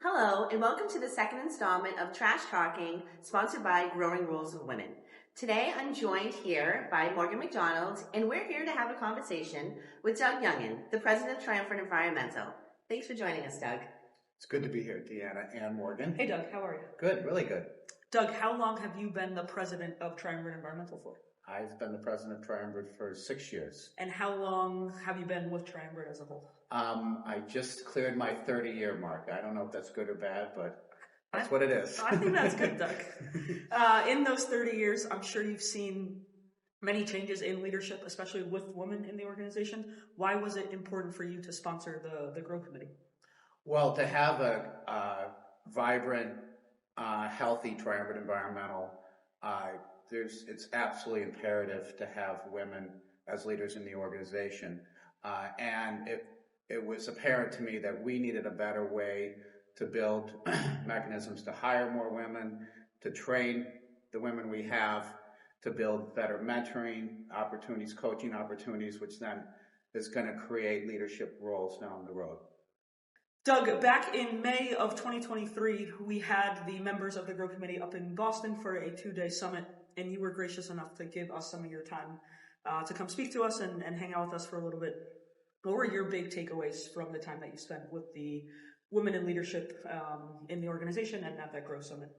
Hello, and welcome to the second installment of Trash Talking, sponsored by Growing Rules of Women. Today, I'm joined here by Morgan McDonald, and we're here to have a conversation with Doug Youngen, the president of Triumvirate Environmental. Thanks for joining us, Doug. It's good to be here, Deanna and Morgan. Hey, Doug, how are you? Good, really good. Doug, how long have you been the president of Triumvirate Environmental for? I've been the president of Triumvirate for 6 years. And how long have you been with Triumvirate as a whole? I just cleared my 30-year mark. I don't know if that's good or bad, but that's what it is. I think that's good, Doug. In those 30 years, I'm sure you've seen many changes in leadership, especially with women in the organization. Why was it important for you to sponsor the Grow Committee? Well, to have a vibrant, healthy Triumvirate Environmental, it's absolutely imperative to have women as leaders in the organization. And it was apparent to me that we needed a better way to build mechanisms to hire more women, to train the women we have, to build better mentoring opportunities, coaching opportunities, which then is going to create leadership roles down the road. Doug, back in May of 2023, we had the members of the Grow Committee up in Boston for a 2-day summit, and you were gracious enough to give us some of your time to come speak to us and hang out with us for a little bit. What were your big takeaways from the time that you spent with the women in leadership in the organization and at that Grow Summit?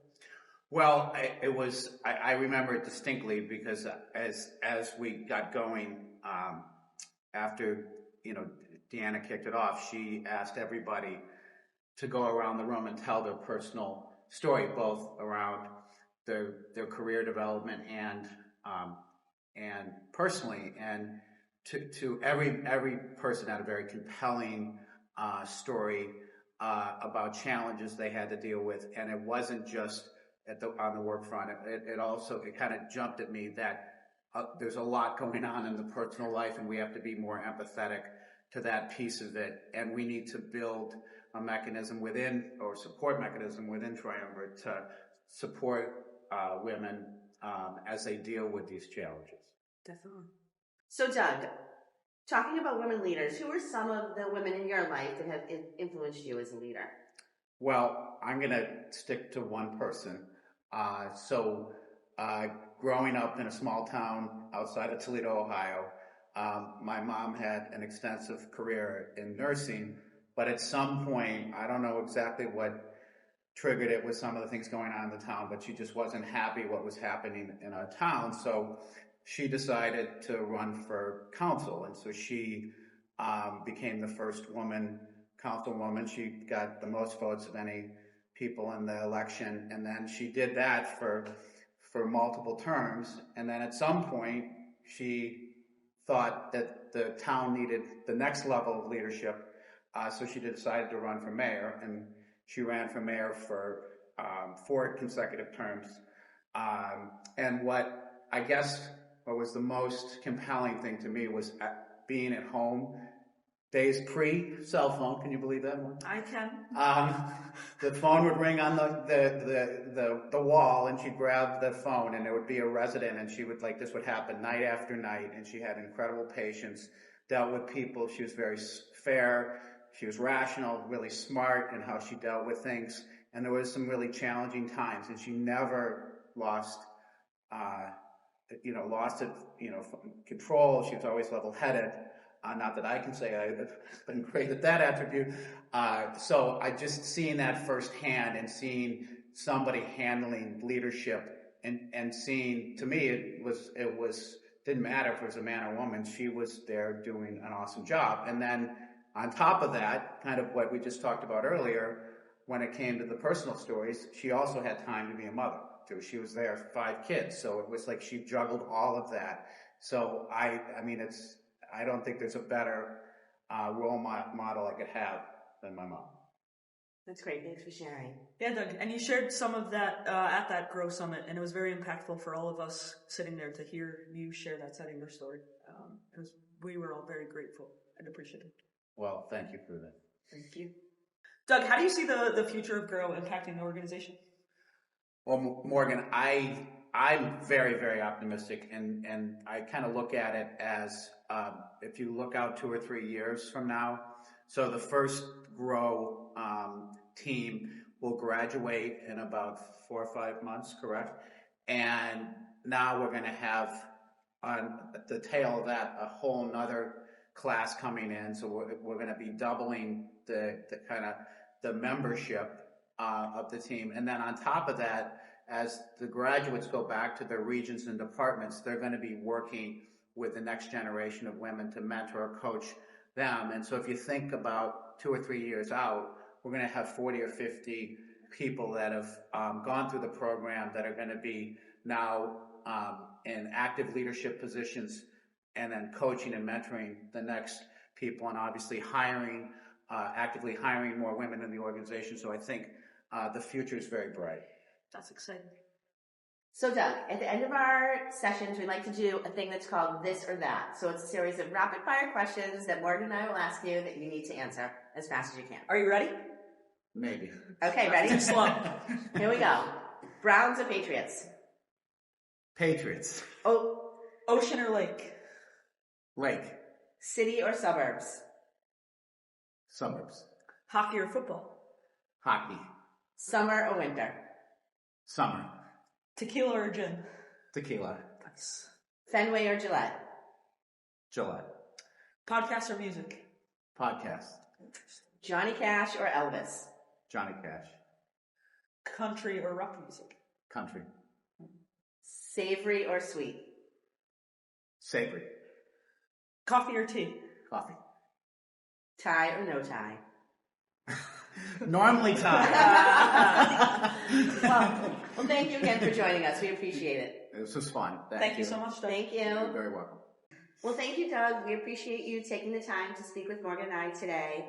Well, I remember it distinctly because as we got going, after, Deanna kicked it off, she asked everybody to go around the room and tell their personal story, both around their career development and personally. And to every person had a very compelling story about challenges they had to deal with, and it wasn't just on the work front. It kind of jumped at me that there's a lot going on in the personal life, and we have to be more empathetic to that piece of it. And we need to build a mechanism support mechanism within Triumvirate to support women as they deal with these challenges. Definitely. So, Doug, talking about women leaders, who are some of the women in your life that have influenced you as a leader? Well, I'm going to stick to one person. Growing up in a small town outside of Toledo, Ohio, my mom had an extensive career in nursing, but at some point, I don't know exactly what triggered it with some of the things going on in the town, but she just wasn't happy what was happening in our town. So she decided to run for council. And so she became the first woman councilwoman. She got the most votes of any people in the election. And then she did that for multiple terms. And then at some point, she thought that the town needed the next level of leadership. So she decided to run for mayor, and she ran for mayor for 4 consecutive terms. And what was the most compelling thing to me was being at home, days pre-cell phone. Can you believe that one? I can. The phone would ring on the wall, and she'd grab the phone, and there would be a resident, and this would happen night after night, and she had incredible patience, dealt with people. She was very fair. She was rational, really smart in how she dealt with things. And there was some really challenging times, and she never lost control. She was always level-headed. Not that I can say I've been great at that attribute. So I just seeing that firsthand and seeing somebody handling leadership and seeing, to me, it didn't matter if it was a man or woman. She was there doing an awesome job. And then on top of that, kind of what we just talked about earlier, when it came to the personal stories, she also had time to be a mother too. She was there for 5 kids. So it was like she juggled all of that. So I don't think there's a better role model I could have than my mom. That's great. Thanks for sharing. Yeah, Doug. And you shared some of that at that Grow Summit, and it was very impactful for all of us sitting there to hear you share that side of your story. We were all very grateful and appreciative. Well, thank you for that. Thank you. Doug, how do you see the future of Grow impacting the organization? Well, Morgan, I'm very, very optimistic, and I kind of look at it as if you look out 2 or 3 years from now. So the first Grow team will graduate in about 4 or 5 months, correct? And now we're going to have on the tail of that a whole nother class coming in. So we're going to be doubling the kind of the membership of the team. And then on top of that, as the graduates go back to their regions and departments, they're going to be working with the next generation of women to mentor or coach them. And so if you think about 2 or 3 years out, we're going to have 40 or 50 people that have gone through the program that are going to be now in active leadership positions, and then coaching and mentoring the next people, and obviously actively hiring more women in the organization. So I think the future is very bright. That's exciting. So Doug, at the end of our sessions, we like to do a thing that's called This or That. So it's a series of rapid fire questions that Morgan and I will ask you that you need to answer as fast as you can. Are you ready? Maybe. Okay, ready? Too slow. Here we go. Browns or Patriots? Patriots. Oh, Ocean or lake? Lake. city or suburbs? Suburbs. Hockey or football? Hockey. Summer or winter? Summer. Tequila or gin? Tequila. Nice. Fenway or Gillette? Gillette. Podcast or music? Podcast. Johnny Cash or Elvis? Johnny Cash. Country or rock music? Country. Savory or sweet? Savory. Coffee or tea? Coffee. Tie or no tie? Normally tie. Well, thank you again for joining us. We appreciate it. This was fun. Thank you so much, Doug. Thank you. You're very welcome. Well, thank you, Doug. We appreciate you taking the time to speak with Morgan and I today.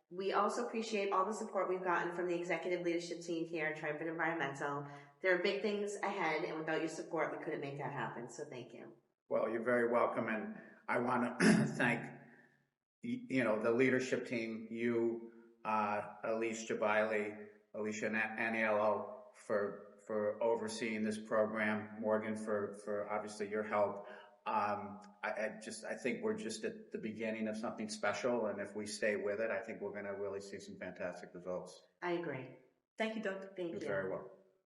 We also appreciate all the support we've gotten from the executive leadership team here at Triumvirate Environmental. There are big things ahead, and without your support, we couldn't make that happen. So thank you. Well, you're very welcome, and I want to thank the leadership team, you, Alicia Aniello for overseeing this program, Morgan for obviously your help. I think we're just at the beginning of something special, and if we stay with it, I think we're going to really see some fantastic results. I agree. Thank you, Doug. Thank you. You're very welcome.